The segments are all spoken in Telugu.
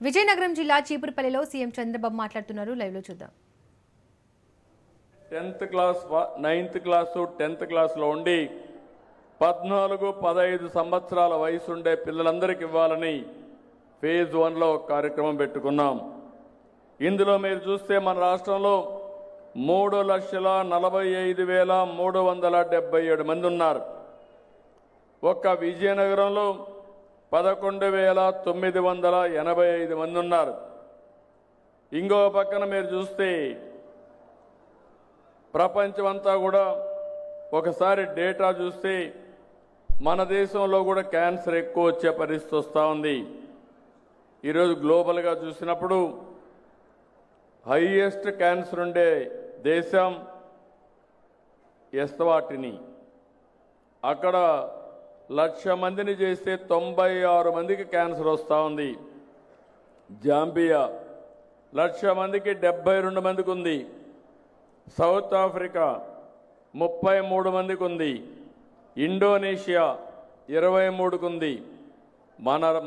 విజయనగరం జిల్లా చీపురుపల్లిలో సీఎం చంద్రబాబు మాట్లాడుతున్నారు. లైవ్ లో చూద్దాం. 10th class 9th class 10th క్లాస్లో ఉండి 14-15 సంవత్సరాల వయసు ఉండే పిల్లలందరికీ ఇవ్వాలని ఫేజ్ 1లో ఒక కార్యక్రమం పెట్టుకున్నాం. ఇందులో మీరు చూస్తే మన రాష్ట్రంలో 3,45,377 మంది ఉన్నారు. ఒక్క విజయనగరంలో 11,985 మంది ఉన్నారు. ఇంకో పక్కన మీరు చూస్తే ప్రపంచమంతా కూడా ఒకసారి డేటా చూస్తే మన దేశంలో కూడా క్యాన్సర్ ఎక్కువ వచ్చే పరిస్థితి వస్తూ ఉంది. ఈరోజు గ్లోబల్గా చూసినప్పుడు హైయెస్ట్ క్యాన్సర్ ఉండే దేశం ఎస్వాటిని. అక్కడ 1,00,000 మందిని చేస్తే 96 మందికి క్యాన్సర్ వస్తూ ఉంది. జాంబియా 1,00,000 మందికి 72 మందికి ఉంది. సౌత్ ఆఫ్రికా 33 మందికి ఉంది. ఇండోనేషియా 23కు ఉంది.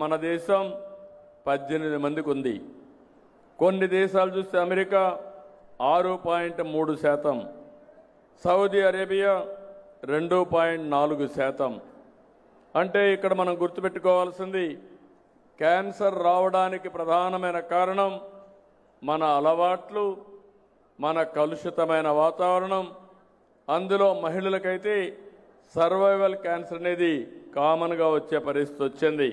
మన దేశం 18 మందికి ఉంది. కొన్ని దేశాలు చూస్తే అమెరికా 6.3%, సౌదీ అరేబియా 2.4%. అంటే ఇక్కడ మనం గుర్తుపెట్టుకోవాల్సింది క్యాన్సర్ రావడానికి ప్రధానమైన కారణం మన అలవాట్లు, మన కలుషితమైన వాతావరణం. అందులో మహిళలకైతే సర్వైవల్ క్యాన్సర్ అనేది కామన్గా వచ్చే పరిస్థితి వచ్చింది.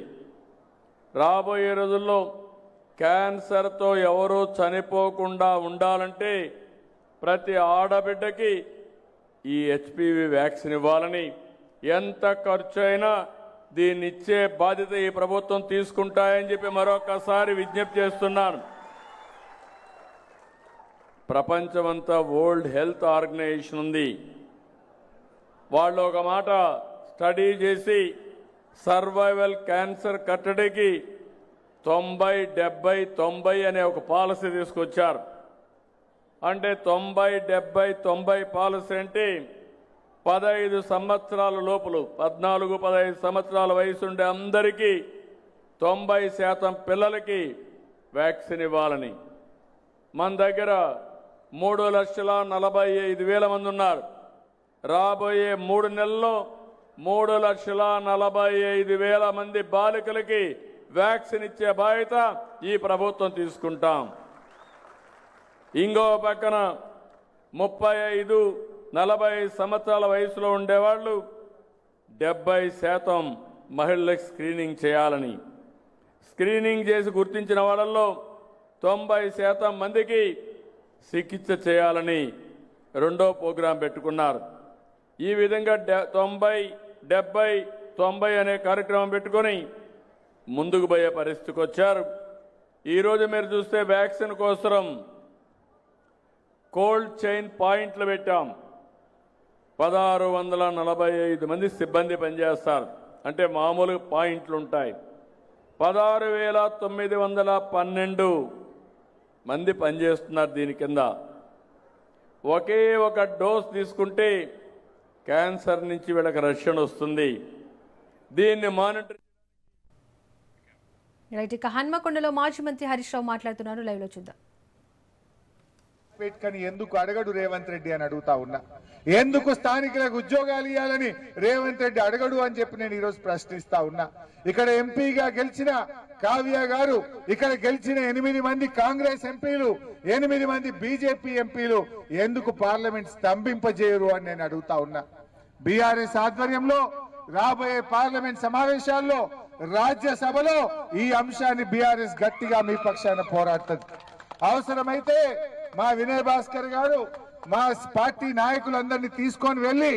రాబోయే రోజుల్లో క్యాన్సర్తో ఎవరూ చనిపోకుండా ఉండాలంటే ప్రతి ఆడబిడ్డకి ఈ హెచ్పివి వ్యాక్సిన్ ఇవ్వాలని, ఎంత ఖర్చు అయినా దీన్ని ఇచ్చే బాధ్యత ఈ ప్రభుత్వం తీసుకుంటాయని చెప్పి మరొకసారి విజ్ఞప్తి చేస్తున్నాను. ప్రపంచమంతా వరల్డ్ హెల్త్ ఆర్గనైజేషన్ ఉంది. వాళ్ళు ఒక మాట స్టడీ చేసి సర్వైవల్ క్యాన్సర్ కట్టడికి 90-70-90 అనే ఒక పాలసీ తీసుకొచ్చారు. అంటే 90-70-90 పాలసీ అంటే 15 సంవత్సరాల లోపల 14-15 సంవత్సరాల వయసు ఉండే అందరికీ 90% పిల్లలకి వ్యాక్సిన్ ఇవ్వాలని. మన దగ్గర 3,45,000 మంది ఉన్నారు. రాబోయే 3 నెలల్లో 3,45,000 మంది బాలికలకి వ్యాక్సిన్ ఇచ్చే బాధ్యత ఈ ప్రభుత్వం తీసుకుంటాం. ఇంకో పక్కన 35-40 సంవత్సరాల వయసులో ఉండేవాళ్ళు 70% మహిళలకు స్క్రీనింగ్ చేయాలని, స్క్రీనింగ్ చేసి గుర్తించిన వాళ్ళల్లో 90% మందికి చికిత్స చేయాలని రెండో ప్రోగ్రాం పెట్టుకున్నారు. ఈ విధంగా 90-70-90 అనే కార్యక్రమం పెట్టుకొని ముందుకు పోయే పరిస్థితికి వచ్చారు. ఈరోజు మీరు చూస్తే వ్యాక్సిన్ కోసం కోల్డ్ చైన్ పాయింట్లు పెట్టాం. 1,645 మంది సిబ్బంది పనిచేస్తారు. అంటే మామూలుగా పాయింట్లు ఉంటాయి. 16,912 మంది పనిచేస్తున్నారు దీని కింద. ఒకే ఒక డోస్ తీసుకుంటే క్యాన్సర్ నుంచి వీళ్ళకి రక్షణ వస్తుంది. దీన్ని మానిటర్ ఇక హన్మకొండలో మాజీ మంత్రి హరీష్ రావు మాట్లాడుతున్నారు. లైవ్ లో చూద్దాం. పెట్టుకొని ఎందుకు అడగడు రేవంత్ రెడ్డి అని అడుగుతా ఉన్నా. ఎందుకు స్థానికులకు ఉద్యోగాలు ఇవ్వాలని రేవంత్ రెడ్డి అడగడు అని చెప్పి నేను ఈరోజు ప్రశ్నిస్తా ఉన్నా. ఇక్కడ ఎంపీగా గెలిచిన కావ్య గారు, ఇక్కడ గెలిచిన 8 మంది కాంగ్రెస్ ఎంపీలు, 8 మంది బీజేపీ ఎంపీలు ఎందుకు పార్లమెంట్ స్తంభింపజేయరు అని నేను అడుగుతా ఉన్నా. బీఆర్ఎస్ ఆధ్వర్యంలో రాబోయే పార్లమెంట్ సమావేశాల్లో, రాజ్యసభలో ఈ అంశాన్ని బీఆర్ఎస్ గట్టిగా మీ పక్షాన పోరాడుతుంది. అవసరమైతే మా వినయ్ భాస్కర్ గారు మా పార్టీ నాయకులందరినీ తీసుకొని వెళ్లి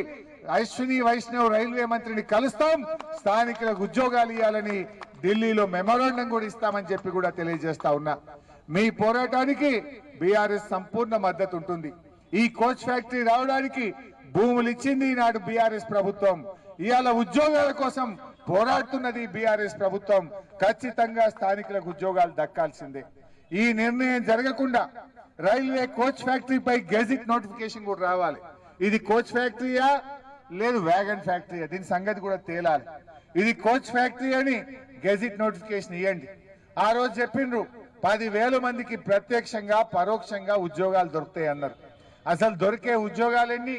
అశ్విని వైష్ణవ్ రైల్వే మంత్రిని కలుస్తాం. స్థానికులకు ఉద్యోగాలు ఇవ్వాలని ఢిల్లీలో మెమోరాండం కూడా ఇస్తామని చెప్పి కూడా తెలియజేస్తా ఉన్నా. మీ పోరాటానికి బీఆర్ఎస్ సంపూర్ణ మద్దతు ఉంటుంది. ఈ కోచ్ ఫ్యాక్టరీ రావడానికి భూములు ఇచ్చింది ఈనాడు బీఆర్ఎస్ ప్రభుత్వం. ఇవాళ ఉద్యోగాల కోసం పోరాడుతున్నది బీఆర్ఎస్ ప్రభుత్వం. ఖచ్చితంగా స్థానికులకు ఉద్యోగాలు దక్కాల్సిందే. ఈ నిర్ణయం జరగకుండా రైల్వే కోచ్ ఫ్యాక్టరీపై గెజిట్ నోటిఫికేషన్ కూడా రావాలి. ఇది కోచ్ ఫ్యాక్టరీయా లేదు వ్యాగన్ ఫ్యాక్టరీయా, దీని సంగతి కూడా తేలాలి. ఇది కోచ్ ఫ్యాక్టరీ అని గెజిట్ నోటిఫికేషన్ ఇవ్వండి. ఆ రోజు చెప్పిండ్రు 10,000 మందికి ప్రత్యక్షంగా పరోక్షంగా ఉద్యోగాలు దొరుకుతాయి అన్నారు. అసలు దొరికే ఉద్యోగాలు ఎన్ని,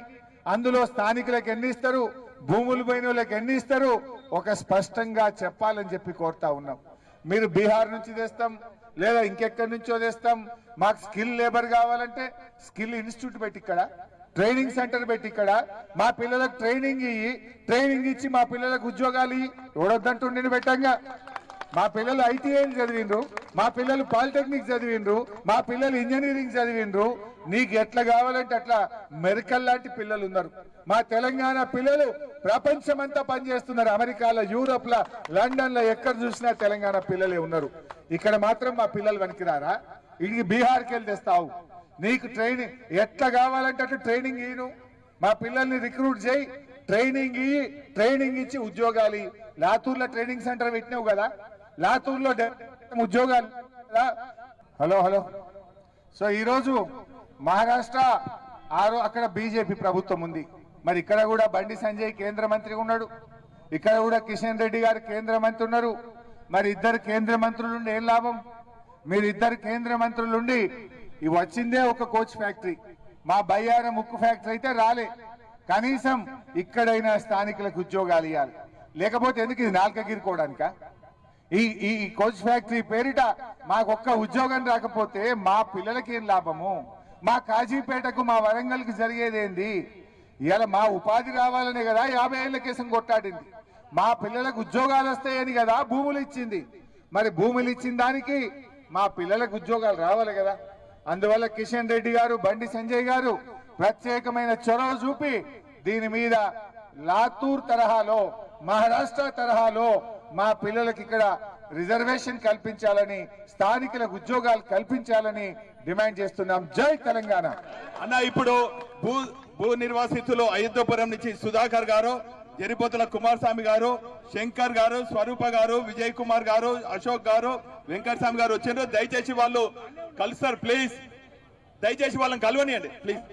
అందులో స్థానికులకు ఎన్ని ఇస్తారు, భూములు పోయిన వాళ్ళకి ఎన్ని ఇస్తారు, ఒక స్పష్టంగా చెప్పాలని చెప్పి కోరుతా ఉన్నాం. మీరు బీహార్ నుంచి తెస్తాం లేదా ఇంకెక్కడి నుంచో తెస్తాం, మాకు స్కిల్ లేబర్ కావాలంటే స్కిల్ ఇన్స్టిట్యూట్ పెట్టి ఇక్కడ ట్రైనింగ్ సెంటర్ పెట్టి ఇక్కడ మా పిల్లలకు ట్రైనింగ్ ఇచ్చి మా పిల్లలకు ఉద్యోగాలు ఎవడొద్దంటూ నేను పెట్టంగా. మా పిల్లలు ఐటీఐలు చదివిండ్రు, మా పిల్లలు పాలిటెక్నిక్ చదివిండ్రు, మా పిల్లలు ఇంజనీరింగ్ చదివిండ్రు. నీకు ఎట్లా కావాలంటే అట్లా మెరికల్ లాంటి పిల్లలు ఉన్నారు. మా తెలంగాణ పిల్లలు ప్రపంచమంతా పనిచేస్తున్నారు. అమెరికాలో, యూరోప్ లో, లండన్ లో ఎక్కడ చూసినా తెలంగాణ పిల్లలే ఉన్నారు. ఇక్కడ మాత్రం మా పిల్లలు వెనక్కిరారా? ఇంక బీహార్కి వెళ్ళి తెస్తావు. నీకు ట్రైనింగ్ ఎట్లా కావాలంటే అట్లా ట్రైనింగ్ ఇయ్యను. మా పిల్లల్ని రిక్రూట్ చేయి, ట్రైనింగ్ ఇచ్చి ఉద్యోగాలు. లాతూర్లో ట్రైనింగ్ సెంటర్ పెట్టినావు కదా, లాతూర్లో ఉద్యోగాలు కదా. హలో. సో ఈరోజు మహారాష్ట్ర అక్కడ బీజేపీ ప్రభుత్వం ఉంది. మరి ఇక్కడ కూడా బండి సంజయ్ కేంద్ర మంత్రి ఉన్నాడు, ఇక్కడ కూడా కిషన్ రెడ్డి గారు కేంద్ర మంత్రి ఉన్నారు. మరి ఇద్దరు కేంద్ర మంత్రులుండి ఏం లాభం? మీరు ఇద్దరు కేంద్ర మంత్రులుండి ఇవి వచ్చిందే ఒక కోచ్ ఫ్యాక్టరీ, మా బయ్యారం ఉక్కు ఫ్యాక్టరీ అయితే రాలే. కనీసం ఇక్కడైనా స్థానికులకు ఉద్యోగాలు ఇవ్వాలి. లేకపోతే ఎందుకు ఇది నాల్కగిరుకోవడానిక? ఈ కోచ్ ఫ్యాక్టరీ పేరిట మాకొక్క ఉద్యోగం రాకపోతే మా పిల్లలకి ఏం లాభము? మా కాజీపేటకు, మా వరంగల్కి జరిగేదేంది? ఇవాళ మా ఉపాధి రావాలనే కదా 50 ఏళ్ల కేసం కొట్టాడింది. మా పిల్లలకు ఉద్యోగాలు వస్తాయని కదా భూములు ఇచ్చింది. మరి భూములు ఇచ్చిన దానికి మా పిల్లలకు ఉద్యోగాలు రావాలి కదా. అందువల్ల కిషన్ రెడ్డి గారు, బండి సంజయ్ గారు ప్రత్యేకమైన చొరవ చూపి దీని మీద లాతూర్ తరహాలో, మహారాష్ట్ర తరహాలో మా పిల్లలకి ఇక్కడ రిజర్వేషన్ కల్పించాలని, స్థానికులకు ఉద్యోగాలు కల్పించాలని డిమాండ్ చేస్తున్నాం. జై తెలంగాణ. అన్న, ఇప్పుడు భూ నిర్వాసితులు అయోధ్యపురం నుంచి సుధాకర్ గారు, జరిపోతుల కుమారస్వామి గారు, శంకర్ గారు, స్వరూప గారు, విజయ్ కుమార్ గారు, అశోక్ గారు, వెంకటస్వామి గారు వచ్చిండ్రు. దయచేసి వాళ్ళు కలుస్తారు ప్లీజ్. దయచేసి వాళ్ళని కలవనియండి ప్లీజ్.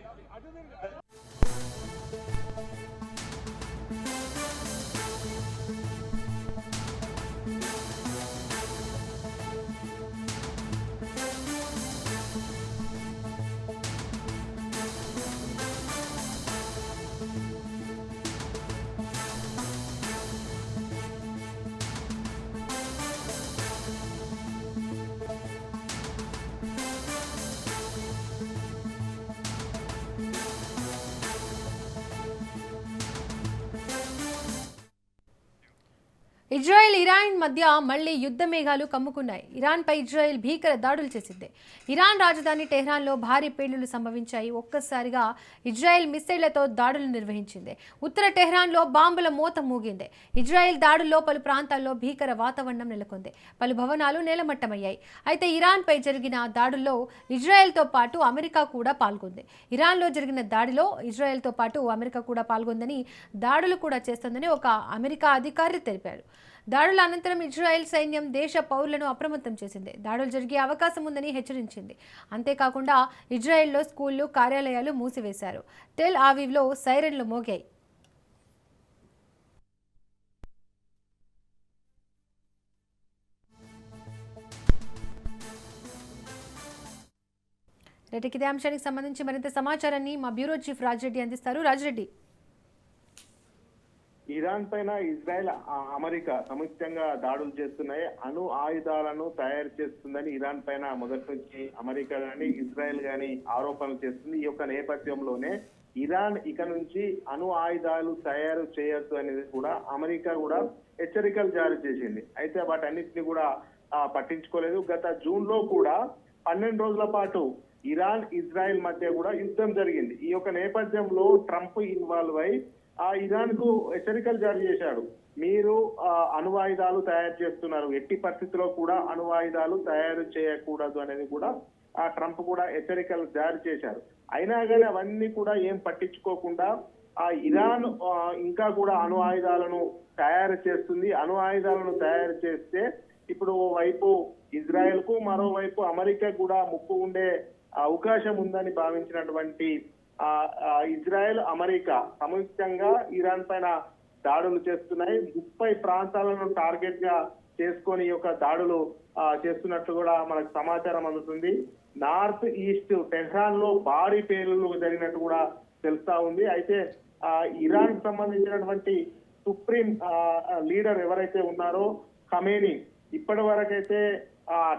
ఇజ్రాయెల్ ఇరాన్ మధ్య మళ్లీ యుద్ధ మేఘాలు కమ్ముకున్నాయి. ఇరాన్పై ఇజ్రాయెల్ భీకర దాడులు చేసింది. ఇరాన్ రాజధాని టెహ్రాన్లో భారీ పేలుళ్లు సంభవించాయి. ఒక్కసారిగా ఇజ్రాయెల్ మిస్సైళ్లతో దాడులు నిర్వహించింది. ఉత్తర టెహ్రాన్లో బాంబుల మోత మూగింది. ఇజ్రాయెల్ దాడుల్లో పలు ప్రాంతాల్లో భీకర వాతావరణం నెలకొంది. పలు భవనాలు నేలమట్టమయ్యాయి. అయితే ఇరాన్పై జరిగిన దాడుల్లో ఇజ్రాయెల్తో పాటు అమెరికా కూడా పాల్గొంది. ఇరాన్లో జరిగిన దాడిలో ఇజ్రాయెల్తో పాటు అమెరికా కూడా పాల్గొందని, దాడులు కూడా చేస్తోందని ఒక అమెరికా అధికారి తెలిపారు. దాడుల అనంతరం ఇజ్రాయెల్ సైన్యం దేశ పౌరులను అప్రమత్తం చేసింది. దాడులు జరిగే అవకాశం ఉందని హెచ్చరించింది. అంతేకాకుండా ఇజ్రాయెల్లో స్కూళ్లు, కార్యాలయాలు మూసివేశారు. టెల్ ఆవివ్లో సైరన్లు మోగాయి. ఇదే అంశానికి సంబంధించి మరింత సమాచారాన్ని మా బ్యూరో చీఫ్ రాజిరెడ్డి అందిస్తారు. రాజిరెడ్డి, ఇరాన్ పైన ఇజ్రాయెల్, అమెరికా సంయుక్తంగా దాడులు చేస్తున్నాయి. అణు ఆయుధాలను తయారు చేస్తుందని ఇరాన్ పైన మొదటి నుంచి అమెరికా గాని ఇజ్రాయెల్ గాని ఆరోపణలు చేస్తుంది. ఈ యొక్క నేపథ్యంలోనే ఇరాన్ ఇక నుంచి అణు ఆయుధాలు తయారు చేయొద్దు అనేది కూడా అమెరికా కూడా హెచ్చరికలు జారీ చేసింది. అయితే వాటన్నిటిని కూడా పట్టించుకోలేదు. గత జూన్ లో కూడా 12 రోజుల పాటు ఇరాన్ ఇజ్రాయెల్ మధ్య కూడా యుద్ధం జరిగింది. ఈ యొక్క నేపథ్యంలో ట్రంప్ ఇన్వాల్వ్ అయి ఇరాన్ కు హెచ్చరికలు జారీ చేశాడు. మీరు అణువాయుధాలు తయారు చేస్తున్నారు, ఎట్టి పరిస్థితుల్లో కూడా అణువాయుధాలు తయారు చేయకూడదు అనేది కూడా ట్రంప్ కూడా హెచ్చరికలు జారీ చేశారు. అయినా కానీ అవన్నీ కూడా ఏం పట్టించుకోకుండా ఇరాన్ ఇంకా కూడా అణు ఆయుధాలను తయారు చేస్తుంది. అణు ఆయుధాలను తయారు చేస్తే ఇప్పుడు ఓవైపు ఇజ్రాయెల్ కు, మరోవైపు అమెరికా కూడా ముప్పు ఉండే అవకాశం ఉందని భావించినటువంటి ఇజ్రాయెల్, అమెరికా సంయుక్తంగా ఇరాన్ పైన దాడులు చేస్తున్నాయి. 30 ప్రాంతాలను టార్గెట్ గా చేసుకొని ఈ యొక్క దాడులు చేస్తున్నట్లు కూడా మనకు సమాచారం అందుతుంది. నార్త్ ఈస్ట్ టెహ్రాన్ లో భారీ పేలుళ్లు జరిగినట్టు కూడా తెలుస్తా ఉంది. అయితే ఇరాన్ కు సంబంధించినటువంటి సుప్రీం లీడర్ ఎవరైతే ఉన్నారో ఖమేని ఇప్పటి వరకైతే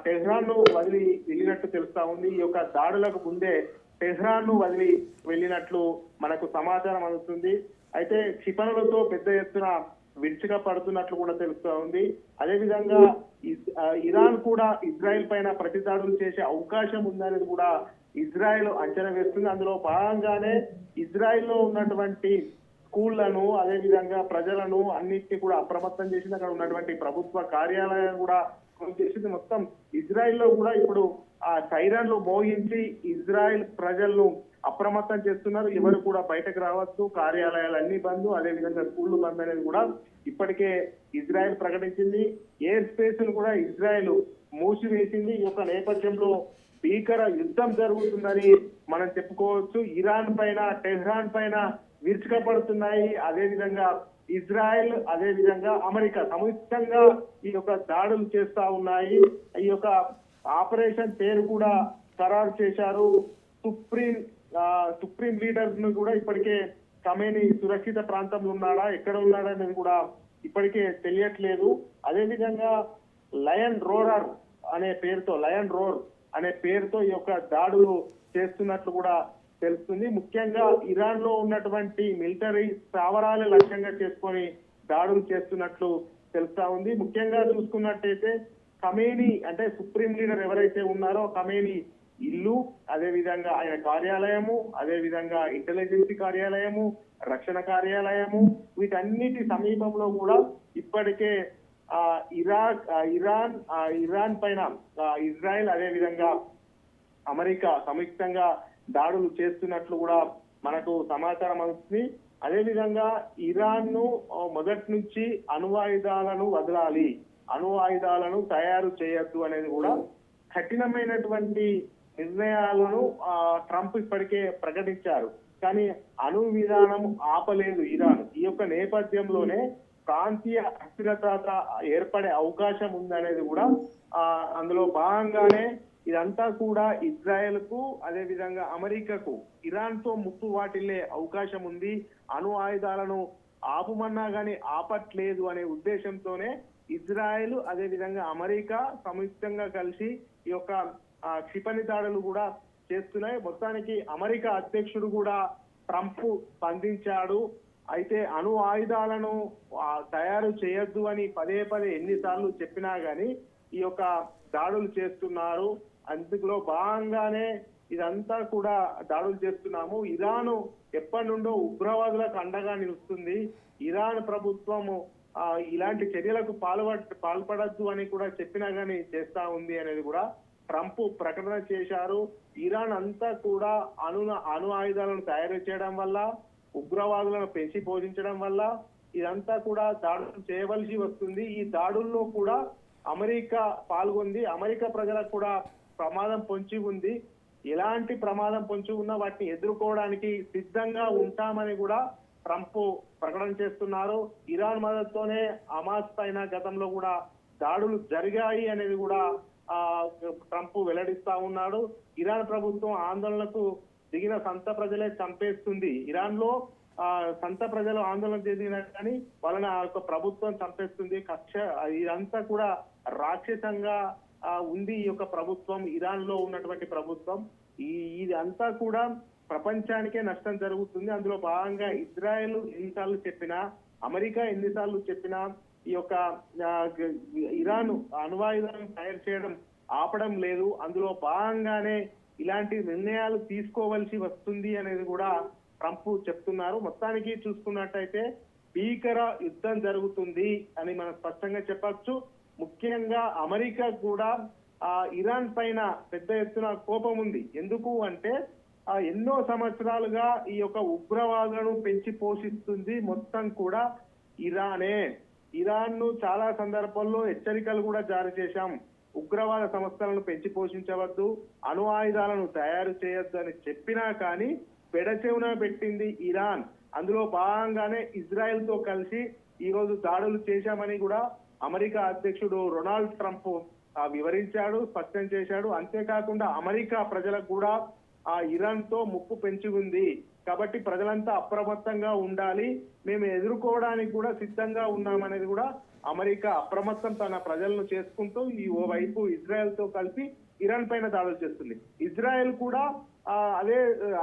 టెహ్రాన్ ను వదిలి వెళ్ళినట్టు తెలుస్తా ఉంది. ఈ యొక్క దాడులకు ముందే టెహ్రాన్ ను వదిలి వెళ్ళినట్లు మనకు సమాచారం అందుతుంది. అయితే క్షిపణులతో పెద్ద ఎత్తున విరుచుక పడుతున్నట్లు కూడా తెలుస్తా ఉంది. అదేవిధంగా ఇరాన్ కూడా ఇజ్రాయెల్ పైన ప్రతి దాడులు చేసే అవకాశం ఉందనేది కూడా ఇజ్రాయెల్ అంచనా వేస్తుంది. అందులో భాగంగానే ఇజ్రాయెల్ లో ఉన్నటువంటి స్కూళ్లను అదేవిధంగా ప్రజలను అన్నిటిని కూడా అప్రమత్తం చేసింది. అక్కడ ఉన్నటువంటి ప్రభుత్వ కార్యాలయాన్ని కూడా చేసింది. మొత్తం ఇజ్రాయెల్ లో కూడా ఇప్పుడు ఆ సైరన్లు మోగించి ఇజ్రాయెల్ ప్రజలను అప్రమత్తం చేస్తున్నారు. ఎవరు కూడా బయటకు రావద్దు, కార్యాలయాలు అన్ని బంద్, అదేవిధంగా స్కూళ్లు బంద్ అనేది కూడా ఇప్పటికే ఇజ్రాయెల్ ప్రకటించింది. ఎయిర్ స్పేస్ ను కూడా ఇజ్రాయెల్ మూసివేసింది. ఈ యొక్క నేపథ్యంలో భీకర యుద్ధం జరుగుతుందని మనం చెప్పుకోవచ్చు. ఇరాన్ పైన టెహ్రాన్ పైన విరుచుకపడుతున్నాయి. అదేవిధంగా ఇజ్రాయెల్ అదేవిధంగా అమెరికా సంయుక్తంగా ఈ యొక్క దాడులు చేస్తా ఉన్నాయి. ఈ యొక్క ఆపరేషన్ పేరు కూడా ఖరారు చేశారు. సుప్రీం లీడర్ ను కూడా ఇప్పటికే ఖమేని సురక్షిత ప్రాంతంలో ఉన్నాడా, ఎక్కడ ఉన్నాడా అనేది కూడా ఇప్పటికే తెలియట్లేదు. అదేవిధంగా లయన్ రోర్ అనే పేరుతో ఈ యొక్క దాడులు చేస్తున్నట్లు కూడా తెలుస్తుంది. ముఖ్యంగా ఇరాన్ లో ఉన్నటువంటి మిలిటరీ స్థావరాలు లక్ష్యంగా చేసుకొని దాడులు చేస్తున్నట్లు తెలుస్తా ఉంది. ముఖ్యంగా చూసుకున్నట్టయితే ఖమేని అంటే సుప్రీం లీడర్ ఎవరైతే ఉన్నారో ఖమేని ఇల్లు, అదేవిధంగా ఆయన కార్యాలయము, అదేవిధంగా ఇంటెలిజెన్స్ కార్యాలయము, రక్షణ కార్యాలయము, వీటన్నిటి సమీపంలో కూడా ఇప్పటికే ఇరాన్ పైన ఇజ్రాయెల్ అదేవిధంగా అమెరికా సంయుక్తంగా దాడులు చేస్తున్నట్లు కూడా మనకు సమాచారం అందుతుంది. అదేవిధంగా ఇరాన్ ను మొదటి నుంచి అణువాయుధాలను వదలాలి, అణువాయుధాలను తయారు చేయొద్దు అనేది కూడా కఠినమైనటువంటి నిర్ణయాలను ట్రంప్ ఇప్పటికే ప్రకటించారు. కానీ అణు విధానం ఆపలేదు ఇరాన్. ఈ యొక్క నేపథ్యంలోనే ప్రాంతీయ అస్థిరత ఏర్పడే అవకాశం ఉందనేది కూడా అందులో భాగంగానే ఇదంతా కూడా ఇజ్రాయెల్ కు అదేవిధంగా అమెరికాకు ఇరాన్ తో ముప్పు వాటిల్లే అవకాశం ఉంది. అణు ఆయుధాలను ఆపుమన్నా గానీ ఆపట్లేదు అనే ఉద్దేశంతోనే ఇజ్రాయెల్ అదేవిధంగా అమెరికా సంయుక్తంగా కలిసి ఈ యొక్క క్షిపణి దాడులు కూడా చేస్తున్నాయి. మొత్తానికి అమెరికా అధ్యక్షుడు కూడా ట్రంప్ స్పందించాడు. అయితే అణు ఆయుధాలను తయారు చేయొద్దు అని పదే ఎన్నిసార్లు చెప్పినా గానీ ఈ యొక్క దాడులు చేస్తున్నారు. అందులో భాగంగానే ఇదంతా కూడా దాడులు చేస్తున్నాము. ఇరాన్ ఎప్పటి నుండో ఉగ్రవాదులకు అండగా నిలుస్తుంది. ఇరాన్ ప్రభుత్వము ఇలాంటి చర్యలకు పాల్పడద్దు అని కూడా చెప్పినా గానీ చేస్తా ఉంది అనేది కూడా ట్రంప్ ప్రకటన చేశారు. ఇరాన్ అంతా కూడా అణు ఆయుధాలను తయారు చేయడం వల్ల, ఉగ్రవాదులను పెంచి పోషించడం వల్ల ఇదంతా కూడా దాడులు చేయవలసి వస్తుంది. ఈ దాడుల్లో కూడా అమెరికా పాల్గొంది. అమెరికా ప్రజలకు కూడా ప్రమాదం పొంచి ఉంది. ఎలాంటి ప్రమాదం పొంచి ఉన్నా వాటిని ఎదుర్కోవడానికి సిద్ధంగా ఉంటామని కూడా ట్రంప్ ప్రకటన చేస్తున్నారు. ఇరాన్ మద్దతుతోనే హమాస్ పైన గతంలో కూడా దాడులు జరిగాయి అనేది కూడా ట్రంప్ వెల్లడిస్తా ఉన్నాడు. ఇరాన్ ప్రభుత్వం ఆందోళనకు దిగిన సంత ప్రజలే చంపేస్తుంది. ఇరాన్ లో సంత ప్రజలు ఆందోళన చేసిన కానీ వాళ్ళని ఆ యొక్క ప్రభుత్వం చంపేస్తుంది. ఇదంతా కూడా రాక్షసంగా ఉంది ఈ యొక్క ప్రభుత్వం, ఇరాన్ లో ఉన్నటువంటి ప్రభుత్వం. ఇది అంతా కూడా ప్రపంచానికే నష్టం జరుగుతుంది. అందులో భాగంగా ఇజ్రాయెల్ ఎన్నిసార్లు చెప్పినా, అమెరికా ఎన్నిసార్లు చెప్పినా ఈ యొక్క ఇరాన్ అణ్వాయుధాలను తయారు చేయడం ఆపడం లేదు. అందులో భాగంగానే ఇలాంటి నిర్ణయాలు తీసుకోవాల్సి వస్తుంది అనేది కూడా ట్రంప్ చెప్తున్నారు. మొత్తానికి చూసుకున్నట్టయితే భీకర యుద్ధం జరుగుతుంది అని మనం స్పష్టంగా చెప్పచ్చు. ముఖ్యంగా అమెరికా కూడా ఇరాన్ పైన పెద్ద ఎత్తున కోపం ఉంది. ఎందుకు అంటే ఎన్నో సంవత్సరాలుగా ఈ యొక్క ఉగ్రవాదులను పెంచి పోషిస్తుంది మొత్తం కూడా ఇరానే. ఇరాన్ ను చాలా సందర్భాల్లో హెచ్చరికలు కూడా జారీ చేశాం. ఉగ్రవాద సంస్థలను పెంచి పోషించవద్దు, అణు ఆయుధాలను తయారు చేయొద్దు అని చెప్పినా కానీ పెడచెవున పెట్టింది ఇరాన్. అందులో భాగంగానే ఇజ్రాయెల్ తో కలిసి ఈ రోజు దాడులు చేశామని కూడా అమెరికా అధ్యక్షుడు డొనాల్డ్ ట్రంప్ వివరించాడు, స్పష్టం చేశాడు. అంతేకాకుండా అమెరికా ప్రజలకు కూడా ఇరాన్ తో ముప్పు పెంచి ఉంది కాబట్టి ప్రజలంతా అప్రమత్తంగా ఉండాలి, మేము ఎదుర్కోవడానికి కూడా సిద్ధంగా ఉన్నామనేది కూడా అమెరికా అప్రమత్తం తన ప్రజలను చేసుకుంటూ ఈ ఓవైపు ఇజ్రాయెల్ తో కలిసి ఇరాన్ పైన దాడులు చేస్తుంది. ఇజ్రాయెల్ కూడా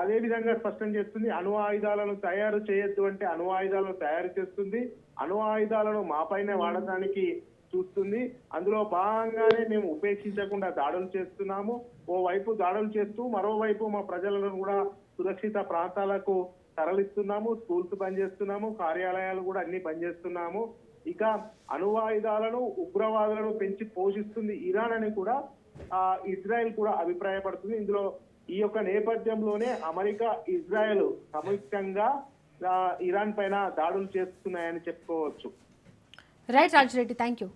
అదే విధంగా స్పష్టం చేస్తుంది. అణు ఆయుధాలను తయారు చేయొద్దు అంటే అణు ఆయుధాలను తయారు చేస్తుంది, అణు ఆయుధాలను మాపైనే వాడటానికి చూస్తుంది. అందులో భాగంగానే మేము ఉపేక్షించకుండా దాడులు చేస్తున్నాము. ఓవైపు దాడులు చేస్తూ మరోవైపు మా ప్రజలను కూడా సురక్షిత ప్రాంతాలకు తరలిస్తున్నాము, స్కూల్స్ బంద్ చేస్తున్నాము, కార్యాలయాలు కూడా అన్ని బంద్ చేస్తున్నాము. ఇక అణువాయుధాలను ఉగ్రవాదులను పెంచి పోషిస్తుంది ఇరాన్ అని కూడా ఇజ్రాయెల్ కూడా అభిప్రాయపడుతుంది. ఇందులో ఈ యొక్క నేపథ్యంలోనే అమెరికా, ఇజ్రాయెల్ సంయుక్తంగా ఇరాన్ పైన దాడులు చేస్తున్నాయని చెప్పుకోవచ్చు. Right Rajireddy, thank you.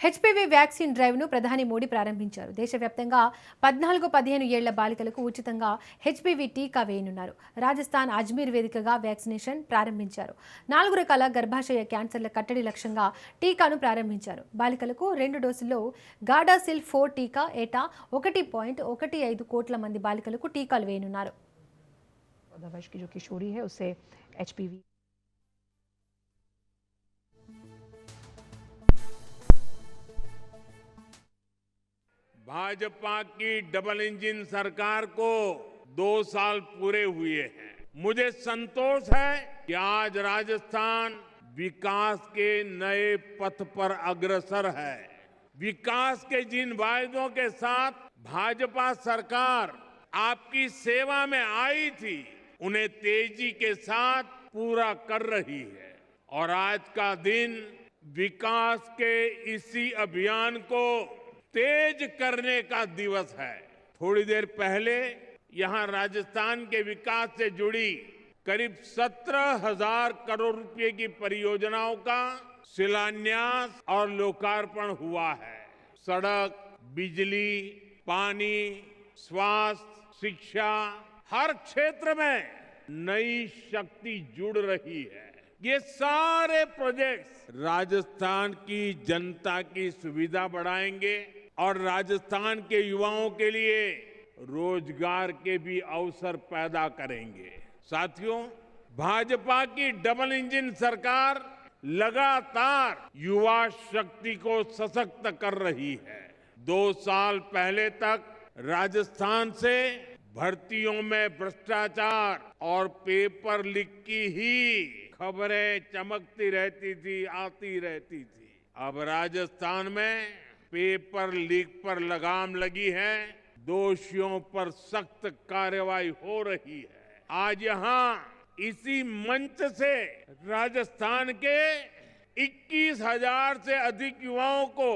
HPV vaccine డ్రైవ్ను ప్రధాని మోడీ ప్రారంభించారు. దేశవ్యాప్తంగా 14-15 ఏళ్ల బాలికలకు ఉచితంగా హెచ్పివి టీకా వేయనున్నారు. రాజస్థాన్ అజ్మీర్ వేదికగా వ్యాక్సినేషన్ ప్రారంభించారు. 4 రకాల గర్భాశయ క్యాన్సర్ల కట్టడి లక్ష్యంగా టీకాను ప్రారంభించారు. బాలికలకు 2 డోసుల్లో గాడాసిల్ 4 టీకా ఏటా 1.15 కోట్ల మంది బాలికలకు టీకాలు వేయనున్నారు. भाजपा की डबल इंजन सरकार को 2 साल पूरे हुए हैं। मुझे संतोष है कि आज राजस्थान विकास के नए पथ पर अग्रसर है। विकास के जिन वायदों के साथ भाजपा सरकार आपकी सेवा में आई थी, उन्हें तेजी के साथ पूरा कर रही है। और आज का दिन विकास के इसी अभियान को तेज करने का दिवस है। थोड़ी देर पहले यहां राजस्थान के विकास से जुड़ी करीब 17,000 करोड़ रुपए की परियोजनाओं का शिलान्यास और लोकार्पण हुआ है। सड़क, बिजली, पानी, स्वास्थ्य, शिक्षा, हर क्षेत्र में नई शक्ति जुड़ रही है। ये सारे प्रोजेक्ट्स राजस्थान की जनता की सुविधा बढ़ाएंगे और राजस्थान के युवाओं के लिए रोजगार के भी अवसर पैदा करेंगे। साथियों, भाजपा की डबल इंजन सरकार लगातार युवा शक्ति को सशक्त कर रही है। 2 साल पहले तक राजस्थान से भर्तियों में भ्रष्टाचार और पेपर लीक की ही खबरें चमकती रहती थी, आती रहती थी। अब राजस्थान में पेपर लीक पर लगाम लगी है, दोषियों पर सख्त कार्रवाई हो रही है। आज यहाँ इसी मंच से राजस्थान के 21,000 से अधिक युवाओं को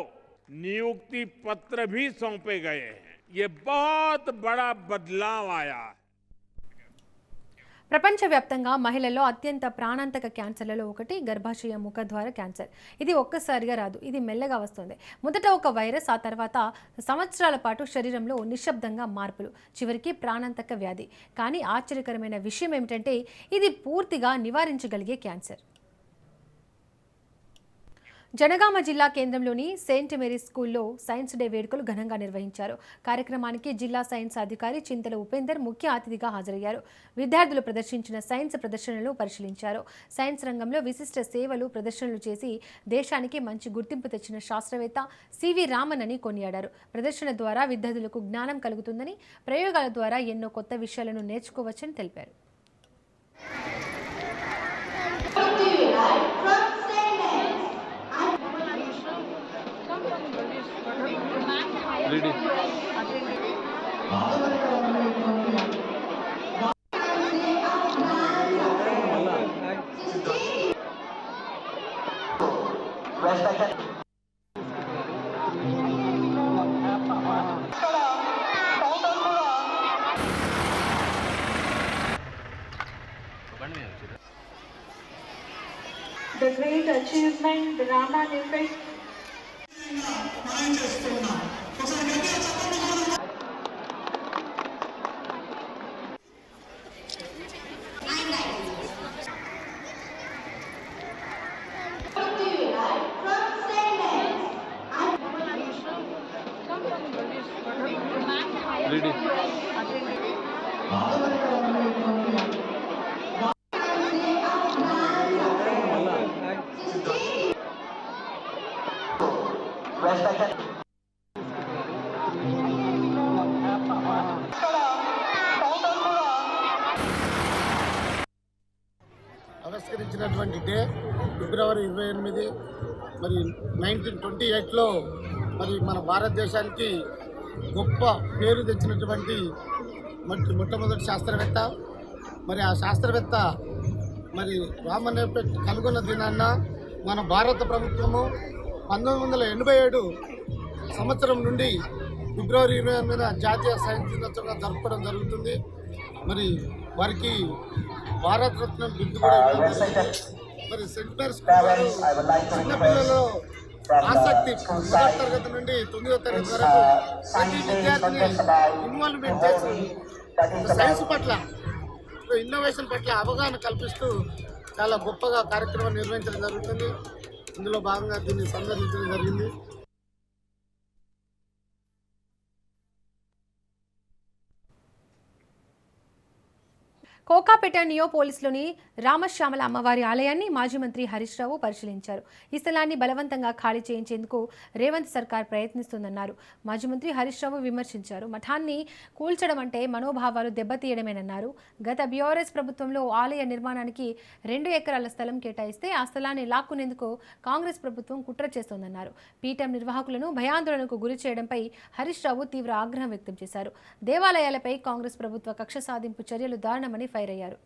नियुक्ति पत्र भी सौंपे गए हैं। ये बहुत बड़ा बदलाव आया है। ప్రపంచవ్యాప్తంగా మహిళల్లో అత్యంత ప్రాణాంతక క్యాన్సర్లలో ఒకటి గర్భాశయ ముఖద్వార క్యాన్సర్. ఇది ఒక్కసారిగా రాదు, ఇది మెల్లగా వస్తుంది. మొదట ఒక వైరస్, ఆ తర్వాత సంవత్సరాల పాటు శరీరంలో నిశ్శబ్దంగా మార్పులు, చివరికి ప్రాణాంతక వ్యాధి. కానీ ఆశ్చర్యకరమైన విషయం ఏమిటంటే ఇది పూర్తిగా నివారించగలిగే క్యాన్సర్. జనగామ జిల్లా కేంద్రంలోని సెయింట్ మేరీస్ స్కూల్లో సైన్స్ డే వేడుకలు ఘనంగా నిర్వహించారు. కార్యక్రమానికి జిల్లా సైన్స్ అధికారి చింతల ఉపేందర్ ముఖ్య అతిథిగా హాజరయ్యారు. విద్యార్థులు ప్రదర్శించిన సైన్స్ ప్రదర్శనలు పరిశీలించారు. సైన్స్ రంగంలో విశిష్ట సేవలు ప్రదర్శనలు చేసి దేశానికి మంచి గుర్తింపు తెచ్చిన శాస్త్రవేత్త సివి రామన్ అని కొనియాడారు. ప్రదర్శన ద్వారా విద్యార్థులకు జ్ఞానం కలుగుతుందని, ప్రయోగాల ద్వారా ఎన్నో కొత్త విషయాలను నేర్చుకోవచ్చని తెలిపారు. The great great achievement, drama effect. ఆవిష్కరించినటువంటి డే ఫిబ్రవరి 28 మరి 1928లో మరి మన భారతదేశానికి గొప్ప పేరు తెచ్చినటువంటి మొట్టమొదటి శాస్త్రవేత్త. మరి ఆ శాస్త్రవేత్త మరి రామన్ ఎఫెక్ట్ కనుగొన్న దినాన్న మన భారత ప్రభుత్వము 1987 సంవత్సరం నుండి ఫిబ్రవరి 28న జాతీయ సైన్స్ దినోత్సవంగా జరుపుకోవడం జరుగుతుంది. మరి వారికి భారతరత్న బిరుదు కూడా ఇవ్వడం జరిగింది. మరి సెంట్ మేరీస్ స్కూల్ వారు చిన్నపిల్లలలో ఆసక్తి 1వ తరగతి నుండి 9వ తరగతి వరకు ప్రతి విద్యార్థిని ఇన్వాల్వ్మెంట్ చేసి సైన్స్ పట్ల ఇన్నోవేషన్ పట్ల అవగాహన కల్పిస్తూ చాలా గొప్పగా కార్యక్రమం నిర్వహించడం జరుగుతుంది. ఇందులో భాగంగా దీన్ని సందర్శించడం జరిగింది. కోకాపేట నియోపోలిస్లోని రామశ్యామల అమ్మవారి ఆలయాన్ని మాజీ మంత్రి హరీష్ రావు పరిశీలించారు. ఈ స్థలాన్ని బలవంతంగా ఖాళీ చేయించేందుకు రేవంత్ సర్కార్ ప్రయత్నిస్తుందన్నారు. మాజీ మంత్రి హరీష్ రావు విమర్శించారు. మఠాన్ని కూల్చడం అంటే మనోభావాలు దెబ్బతీయడమేనన్నారు. గత బీఆర్ఎస్ ప్రభుత్వంలో ఆలయ నిర్మాణానికి 2 ఎకరాల స్థలం కేటాయిస్తే ఆ స్థలాన్ని లాక్కునేందుకు కాంగ్రెస్ ప్రభుత్వం కుట్ర చేస్తోందన్నారు. పీఠం నిర్వాహకులను భయాందోళనకు గురి చేయడంపై హరీష్ రావు తీవ్ర ఆగ్రహం వ్యక్తం చేశారు. దేవాలయాలపై కాంగ్రెస్ ప్రభుత్వ కక్ష సాధింపు చర్యలు దారుణమని ఫైర్ అయ్యారు.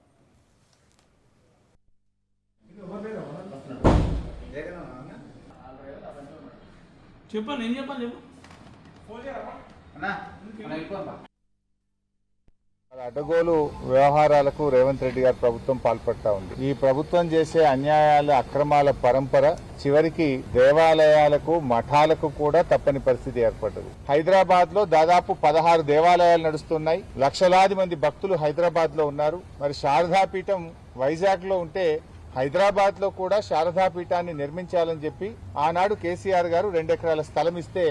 అడ్డగోలు వ్యవహారాలకు రేవంత్ రెడ్డి గారి ప్రభుత్వం పాల్పడతా ఉంది. ఈ ప్రభుత్వం చేసే అన్యాయాల అక్రమాల పరంపర చివరికి దేవాలయాలకు మఠాలకు కూడా తప్పని పరిస్థితి ఏర్పడ్డది. హైదరాబాద్ లో దాదాపు 16 దేవాలయాలు నడుస్తున్నాయి. లక్షలాది మంది భక్తులు హైదరాబాద్ లో ఉన్నారు. మరి శారదాపీఠం వైజాగ్ లో ఉంటే హైదరాబాద్ లో కూడా శారదాపీఠాన్ని నిర్మించాలని చెప్పి ఆనాడు కేసీఆర్ గారు 2 ఎకరాల స్థలం ఇస్తే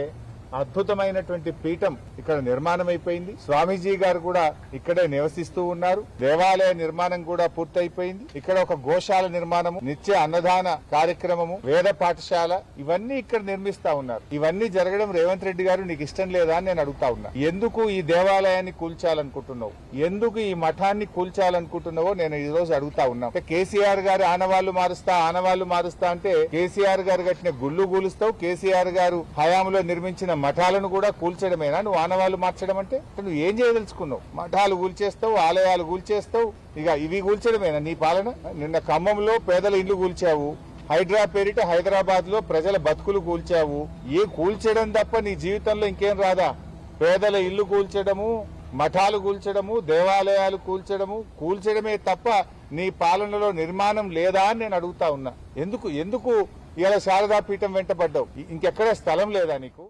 అద్భుతమైనటువంటి పీఠం ఇక్కడ నిర్మాణం అయిపోయింది. స్వామీజీ గారు కూడా ఇక్కడే నివసిస్తూ ఉన్నారు. దేవాలయ నిర్మాణం కూడా పూర్తయిపోయింది. ఇక్కడ ఒక గోశాల నిర్మాణము, నిత్య అన్నదాన కార్యక్రమము, వేద పాఠశాల ఇవన్నీ ఇక్కడ నిర్మిస్తా ఉన్నారు. ఇవన్నీ జరగడం రేవంత్ రెడ్డి గారు నీకు ఇష్టం లేదా అని నేను అడుగుతా ఉన్నా. ఎందుకు ఈ దేవాలయాన్ని కూల్చాలనుకుంటున్నావు, ఎందుకు ఈ మఠాన్ని కూల్చాలనుకుంటున్నావో నేను ఈ రోజు అడుగుతా ఉన్నా. కేసీఆర్ గారు ఆనవాళ్లు మారుస్తా అంటే కేసీఆర్ గారు కట్టిన గుళ్ళు కూలుస్తావు. కేసీఆర్ గారు హయాంలో నిర్మించిన మఠాలను కూడా కూల్చడమేనా నువ్వు ఆనవాళ్లు మార్చడం అంటే? నువ్వు ఏం చేయదలుచుకున్నావు? మఠాలు కూల్చేస్తావు, ఆలయాలు కూల్చేస్తావు, ఇక ఇవి కూల్చడమేనా నీ పాలన? నిన్న ఖమ్మంలో పేదల ఇల్లు కూల్చావు, హైడ్రా పేరిట హైదరాబాద్ లో ప్రజల బతుకులు కూల్చావు. ఏ కూల్చడం తప్ప నీ జీవితంలో ఇంకేం రాదా? పేదల ఇల్లు కూల్చడము, మఠాలు కూల్చడము, దేవాలయాలు కూల్చడమే తప్ప నీ పాలనలో నిర్మాణం లేదా అని నేను అడుగుతా ఉన్నా. ఎందుకు ఇలా శారదాపీఠం వెంటబడ్డావు? ఇంకెక్కడ స్థలం లేదా నీకు?